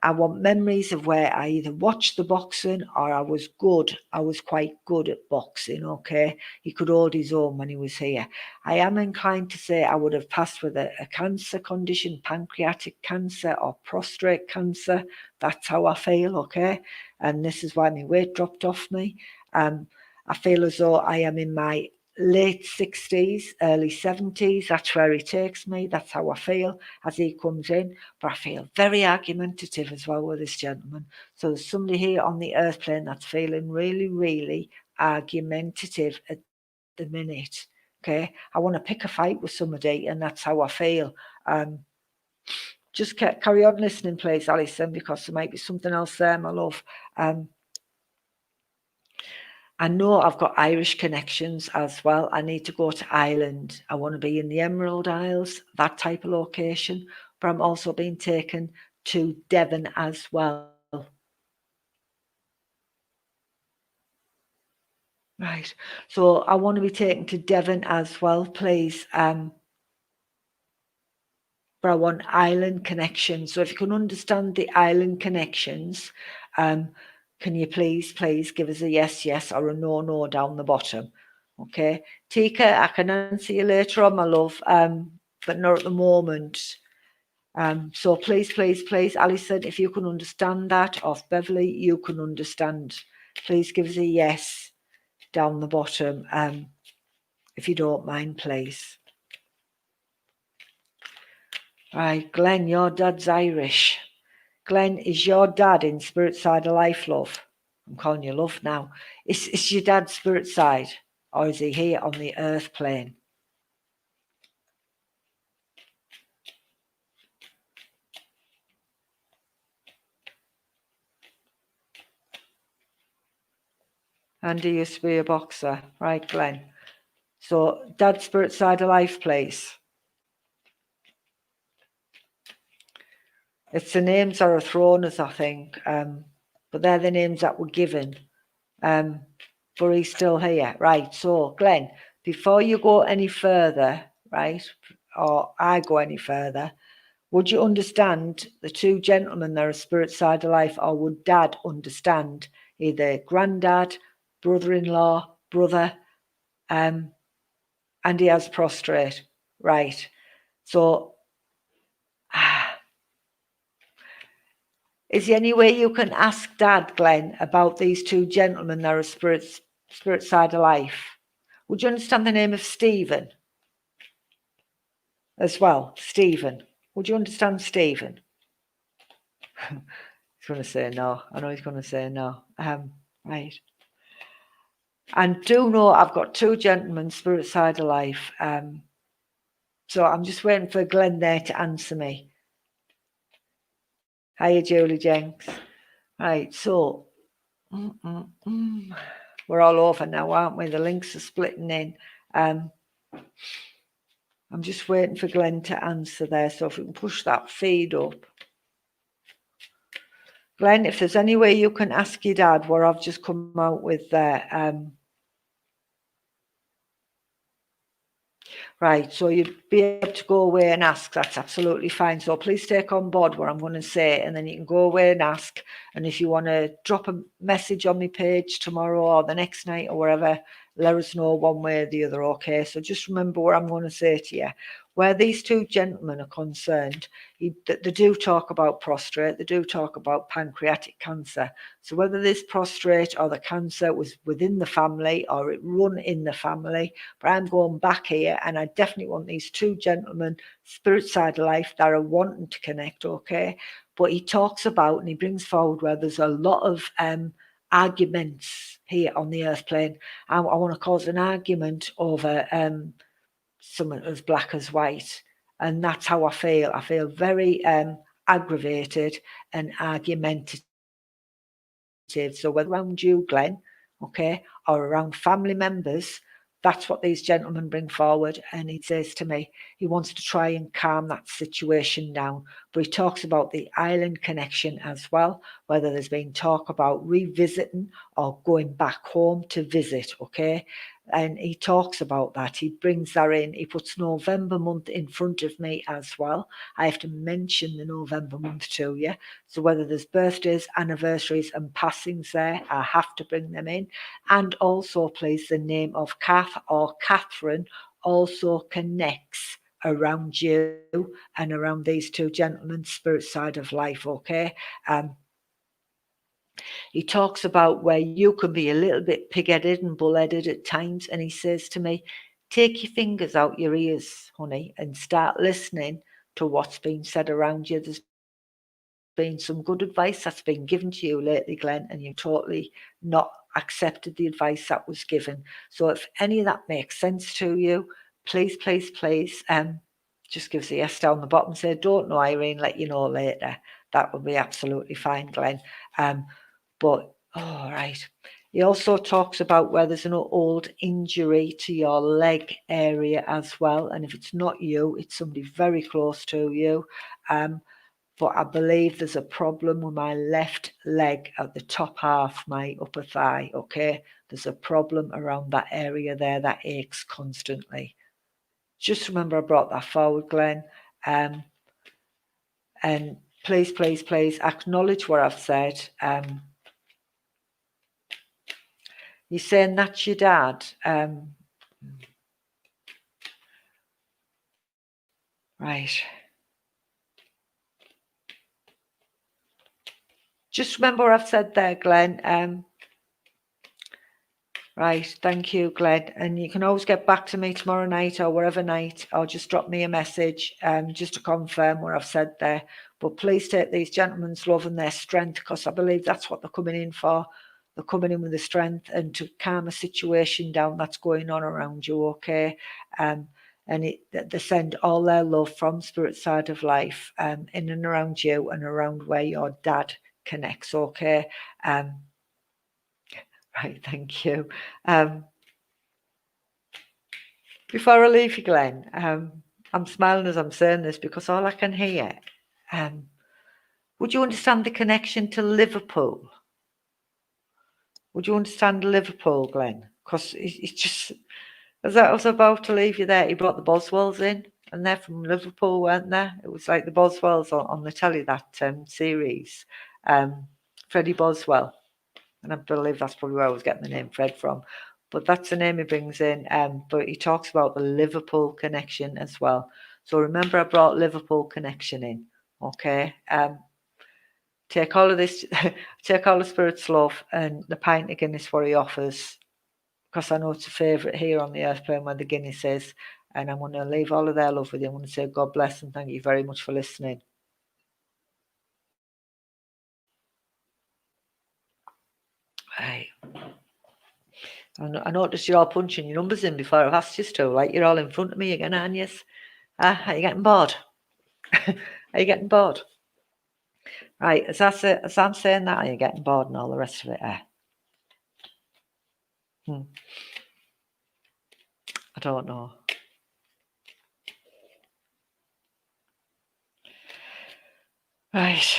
I want memories of where I either watched the boxing or I was good. I was quite good at boxing, okay? He could hold his own when he was here. I am inclined to say I would have passed with a cancer condition, pancreatic cancer or prostate cancer. That's how I feel, okay? And this is why my weight dropped off me. I feel as though I am in my late 60s, early 70s. That's where he takes me. That's how I feel as he comes in. But I feel very argumentative as well with this gentleman. So there's somebody here on the earth plane that's feeling really, really argumentative at the minute. Okay, I want to pick a fight with somebody, and that's how I feel. Just carry on listening, please, Alison, because there might be something else there, my love. I know I've got Irish connections as well. I need to go to Ireland. I want to be in the Emerald Isles, that type of location. But I'm also being taken to Devon as well. Right. So I want to be taken to Devon as well, please. But I want island connections. So if you can understand the island connections, can you please give us a yes, yes, or a no, no down the bottom? Okay. Tika, I can answer you later on, my love, but not at the moment. So please, Alison, if you can understand that, or if Beverly, you can understand, please give us a yes down the bottom, if you don't mind, please. Right, Glenn, your dad's Irish. Glenn, is your dad in spirit side of life, love? I'm calling you love now. Is your dad spirit side, or is he here on the earth plane? Andy used to be a boxer. Right, Glenn. So, dad's spirit side of life, please. It's the names that are thrown us, I think. But they're the names that were given. But he's still here. Right, so Glenn, before you go any further, right, or I go any further, would you understand the two gentlemen that are spirit side of life, or would Dad understand either granddad, brother-in-law, brother, and he has prostrate, right? So, is there any way you can ask Dad, Glenn, about these two gentlemen that are spirit side of life? Would you understand the name of Stephen as well? Stephen. Would you understand Stephen? He's going to say no. I know he's going to say no. Right. And do know I've got two gentlemen spirit side of life. So I'm just waiting for Glenn there to answer me. Hiya, Julie Jenks. Right, so we're all over now, aren't we? The links are splitting in. I'm just waiting for Glenn to answer there. So if we can push that feed up. Glenn, if there's any way you can ask your dad what I've just come out with there. Right, so you'd be able to go away and ask. That's absolutely fine. So please take on board what I'm going to say, and then you can go away and ask. And if you want to drop a message on my page tomorrow or the next night or wherever, let us know one way or the other, okay? So just remember what I'm going to say to you. Where these two gentlemen are concerned, they do talk about prostate, they do talk about pancreatic cancer. So whether this prostate or the cancer was within the family or it run in the family, but I'm going back here and I definitely want these two gentlemen, spirit side of life, that are wanting to connect, okay? But he talks about and he brings forward where there's a lot of arguments here on the earth plane. I want to cause an argument over something as black as white. And that's how I feel. I feel very aggravated and argumentative. So whether around you, Glenn, okay, or around family members, that's what these gentlemen bring forward. And he says to me, he wants to try and calm that situation down. But he talks about the island connection as well, whether there's been talk about revisiting or going back home to visit, okay? And he talks about that. He brings that in. He puts November month in front of me as well. I have to mention the November month to you. So whether there's birthdays, anniversaries and passings there, I have to bring them in. And also, please, the name of Kath or Catherine also connects around you and around these two gentlemen, spirit side of life, okay? He talks about where you can be a little bit pig-headed and bull-headed at times, and he says to me, take your fingers out your ears, honey, and start listening to what's being said around you. There's been some good advice that's been given to you lately, Glenn, and you've totally not accepted the advice that was given. So if any of that makes sense to you, please, just give us a yes down the bottom. Say, don't know, Irene, let you know later. That would be absolutely fine, Glenn. But, all right. He also talks about where there's an old injury to your leg area as well. And if it's not you, it's somebody very close to you. But I believe there's a problem with my left leg at the top half, my upper thigh, okay? There's a problem around that area there that aches constantly. Just remember I brought that forward, Glenn. And please acknowledge what I've said. You're saying that's your dad. Right. Just remember what I've said there, Glenn. Right, thank you, Glenn. And you can always get back to me tomorrow night or wherever night, or just drop me a message just to confirm what I've said there. But please take these gentlemen's love and their strength, because I believe that's what they're coming in for. They're coming in with the strength and to calm a situation down that's going on around you, okay? And they send all their love from spirit side of life in and around you and around where your dad connects, okay? Right, thank you. Before I leave you, Glenn, I'm smiling as I'm saying this because all I can hear, would you understand the connection to Liverpool? Would you understand Liverpool, Glenn? Because it's just, as I was about to leave you there, he brought the Boswells in, and they're from Liverpool, weren't they? It was like the Boswells on the telly, that series, Freddie Boswell. And I believe that's probably where I was getting the name Fred from. But that's the name he brings in. But he talks about the Liverpool connection as well. So remember, I brought Liverpool connection in. Okay. Take all of this, take all the spirit's love and the pint of Guinness what he offers, because I know it's a favourite here on the earth plane where the Guinness is. And I'm going to leave all of their love with you. I'm going to say God bless and thank you very much for listening. Right. I noticed you're all punching your numbers in before I've asked you to. Like you're all in front of me again, aren't you? Are you getting bored? Are you getting bored? Right, as I'm saying that, are you getting bored and all the rest of it? Hmm. I don't know. Right.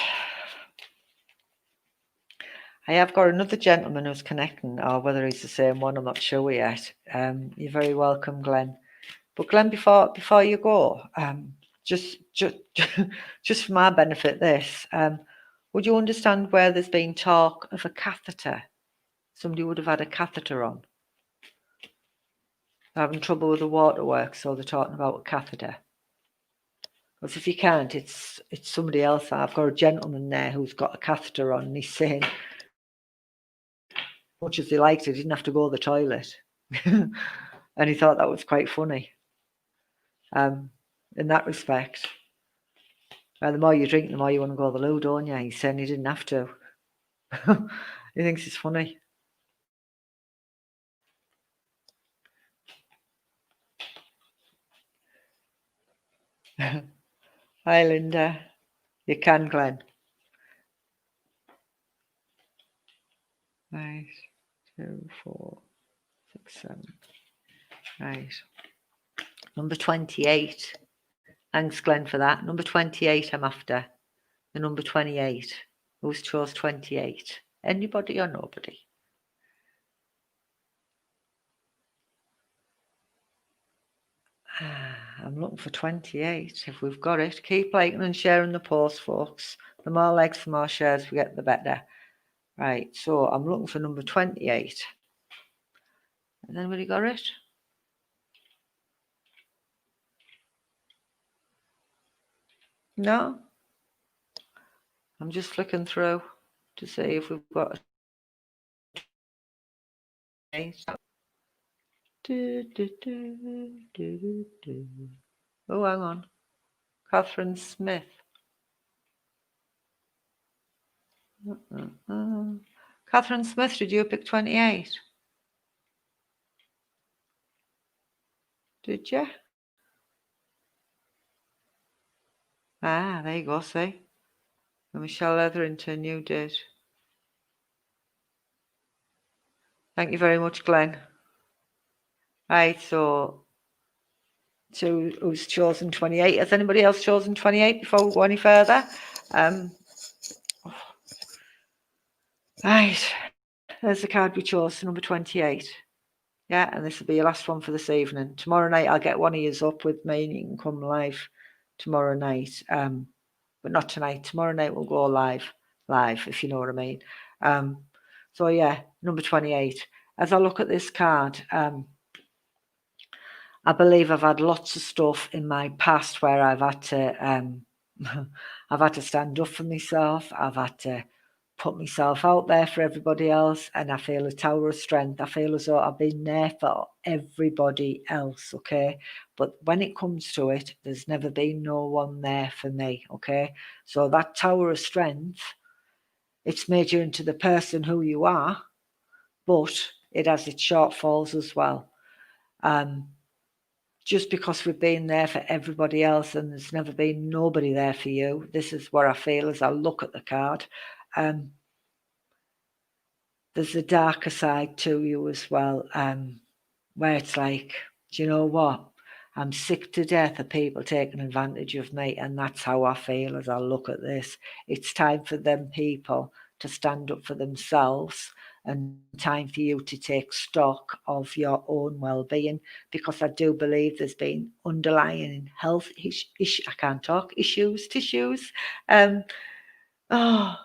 I have got another gentleman who's connecting, or whether he's the same one, I'm not sure yet. You're very welcome, Glenn. But Glenn, before you go, just just for my benefit, would you understand where there's been talk of a catheter? Somebody would have had a catheter on. They're having trouble with the waterworks, so they're talking about a catheter. Because if you can't, it's somebody else. I've got a gentleman there who's got a catheter on, and he's saying, much as he liked it, he didn't have to go to the toilet. And he thought that was quite funny. In that respect. The more you drink, the more you want to go to the loo, don't you? He's saying he didn't have to. He thinks it's funny. Hi, Linda. You can, Glenn. Right. 2, 4, 6, 7. Right. Number 28. Thanks, Glenn, for that. Number 28 I'm after. The number 28. Who's chose 28? Anybody or nobody? I'm looking for 28. If we've got it, keep liking and sharing the post, folks. The more likes, the more shares we get, the better. Right, so I'm looking for number 28. Has anybody got it? No? I'm just flicking through to see if we've got it. Oh, hang on. Catherine Smith. Catherine Smith, did you pick 28? Did you? Ah, there you go, see? And Michelle Etherington, you did. Thank you very much, Glenn. Right, so who's chosen 28? Has anybody else chosen 28 before we go any further? Right, there's the card we chose, number 28. Yeah, and this will be your last one for this evening. Tomorrow night I'll get one of yous up with me and you can come live tomorrow night. But not tonight. Tomorrow night we'll go live, if you know what I mean. So yeah, number 28. As I look at this card, I believe I've had lots of stuff in my past where I've had to I've had to stand up for myself. I've had to put myself out there for everybody else, and I feel a tower of strength. I feel as though I've been there for everybody else, okay? But when it comes to it, there's never been no one there for me, okay? So that tower of strength, it's made you into the person who you are, but it has its shortfalls as well. Just because we've been there for everybody else and there's never been nobody there for you, this is what I feel as I look at the card. There's a darker side to you as well, where it's like, do you know what? I'm sick to death of people taking advantage of me, and that's how I feel as I look at this. It's time for them people to stand up for themselves, and time for you to take stock of your own well-being, because I do believe there's been underlying health tissues. Oh,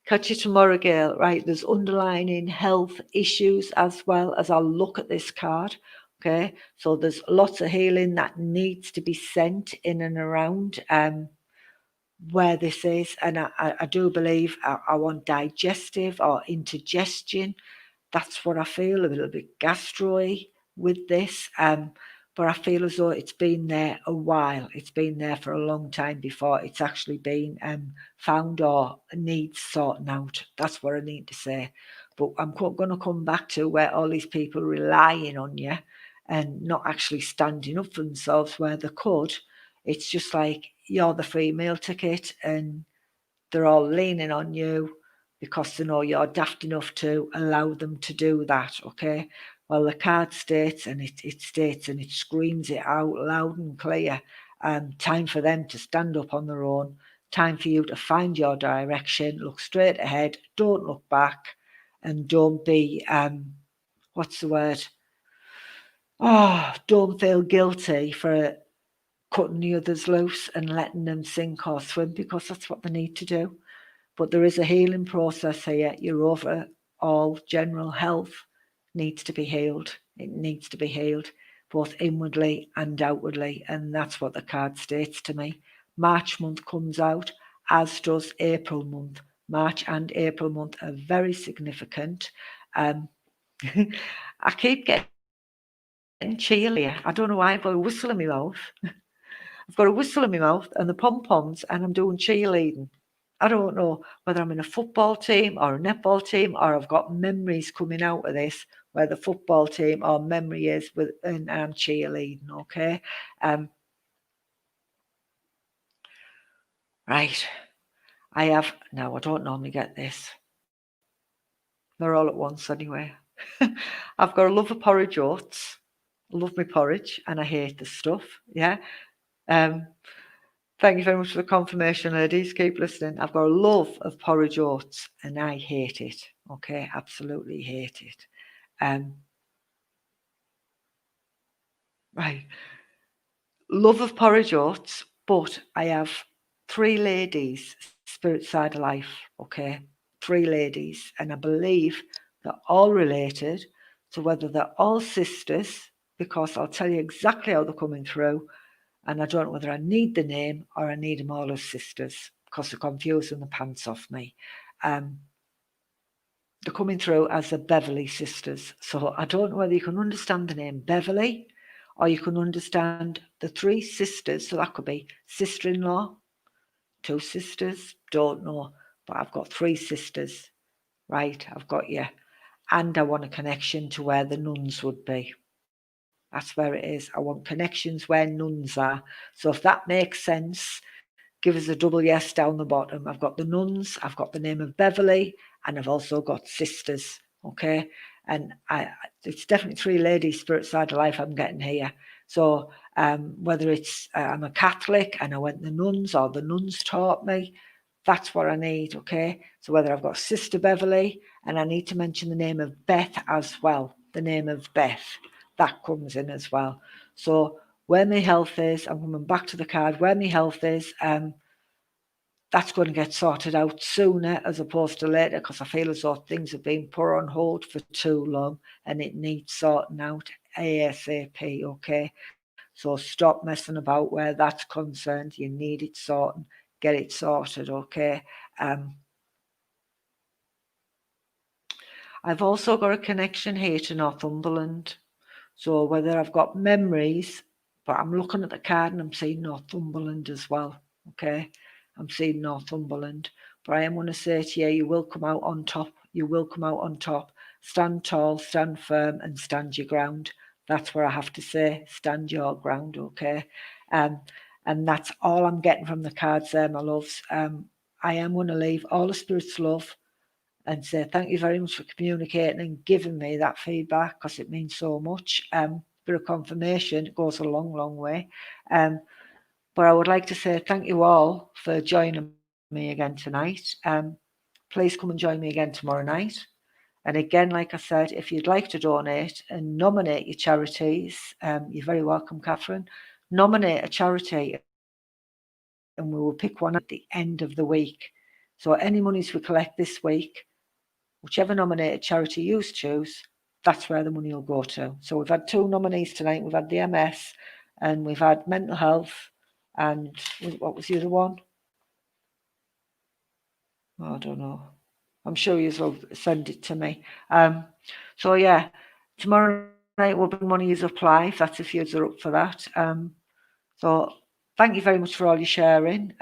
catch you tomorrow, girl. Right, there's underlying health issues as well as I look at this card. Okay, so there's lots of healing that needs to be sent in and around where this is, and I do believe I want digestive or indigestion. That's what I feel, a little bit gastro-y with this. But I feel as though it's been there a while. It's been there for a long time before it's actually been found or needs sorting out. That's what I need to say. But I'm going to come back to where all these people relying on you and not actually standing up for themselves where they could. It's just like you're the free meal ticket, and they're all leaning on you because they know you're daft enough to allow them to do that, okay? Well, the card states, and it states and it screams it out loud and clear, time for them to stand up on their own, time for you to find your direction, look straight ahead, don't look back, and don't be, what's the word? Oh, don't feel guilty for cutting the others loose and letting them sink or swim, because that's what they need to do. But there is a healing process here. Your overall general health needs to be healed. It needs to be healed, both inwardly and outwardly. And that's what the card states to me. March month comes out, as does April month. March and April month are very significant. I keep getting cheerleader. I don't know why, I've got a whistle in my mouth. I've got a whistle in my mouth and the pom-poms, and I'm doing cheerleading. I don't know whether I'm in a football team or a netball team, or I've got memories coming out of this where the football team or memory is with, and I'm cheerleading, okay? Right. I don't normally get this. They're all at once anyway. I've got a love of porridge oats. I love my porridge and I hate the stuff, yeah? Thank you very much for the confirmation, ladies. Keep listening. I've got a love of porridge oats and I hate it. Okay, absolutely hate it. Right. Love of porridge oats, but I have 3 ladies, spirit side of life, okay? 3 ladies, and I believe they're all related. So whether they're all sisters, because I'll tell you exactly how they're coming through, and I don't know whether I need the name or I need them all as sisters, because they're confusing the pants off me. They're coming through as the Beverly sisters. So I don't know whether you can understand the name Beverly or you can understand the 3 sisters. So that could be sister-in-law, 2 sisters, don't know. But I've got 3 sisters. Right, I've got you. And I want a connection to where the nuns would be. That's where it is. I want connections where nuns are. So if that makes sense, give us a double yes down the bottom. I've got the nuns, I've got the name of Beverly, and I've also got sisters, okay? And it's definitely 3 ladies, spirit side of life I'm getting here. So whether it's I'm a Catholic and I went the nuns or the nuns taught me, that's what I need, okay? So whether I've got Sister Beverly, and I need to mention the name of Beth as well, the name of Beth, that comes in as well. So where my health is, I'm coming back to the card, where my health is, that's going to get sorted out sooner as opposed to later, because I feel as though things have been put on hold for too long and it needs sorting out ASAP, okay? So stop messing about where that's concerned. You need it sorting, get it sorted, okay? I've also got a connection here to Northumberland. So whether I've got memories, but I'm looking at the card and I'm seeing Northumberland as well, okay? I'm seeing Northumberland. But I am going to say to you, you will come out on top. You will come out on top. Stand tall, stand firm, and stand your ground. That's where I have to say, stand your ground, okay? And that's all I'm getting from the cards there, my loves. I am going to leave all the spirits love and say thank you very much for communicating and giving me that feedback, because it means so much. Bit of confirmation, it goes a long, long way. But I would like to say thank you all for joining me again tonight. Please come and join me again tomorrow night. And again, like I said, if you'd like to donate and nominate your charities, you're very welcome, Catherine. Nominate a charity and we will pick one at the end of the week. So any monies we collect this week, whichever nominated charity you choose, that's where the money will go to. So we've had 2 nominees tonight. We've had the MS and we've had mental health. And what was the other one? Oh, I don't know. I'm sure you'll send it to me. So yeah, tomorrow night we'll bring money up live. That's if you're up for that. So thank you very much for all your sharing.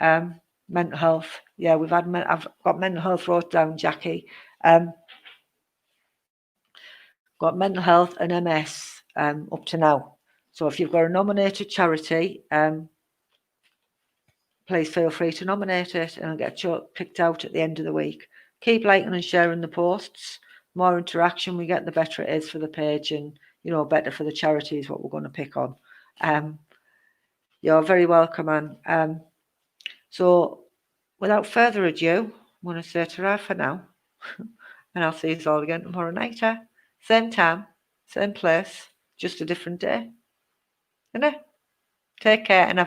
Mental health. Yeah, I've got mental health wrote down, Jackie. Got mental health and MS up to now. So if you've got a nominated charity, please feel free to nominate it and it'll get picked out at the end of the week. Keep liking and sharing the posts. The more interaction we get, the better it is for the page, and better for the charity is what we're going to pick on. You're very welcome, Anne. So without further ado, I'm going to say ta-ra for now. And I'll see you all again tomorrow night. Same time, same place, just a different day. Innit? Take care and have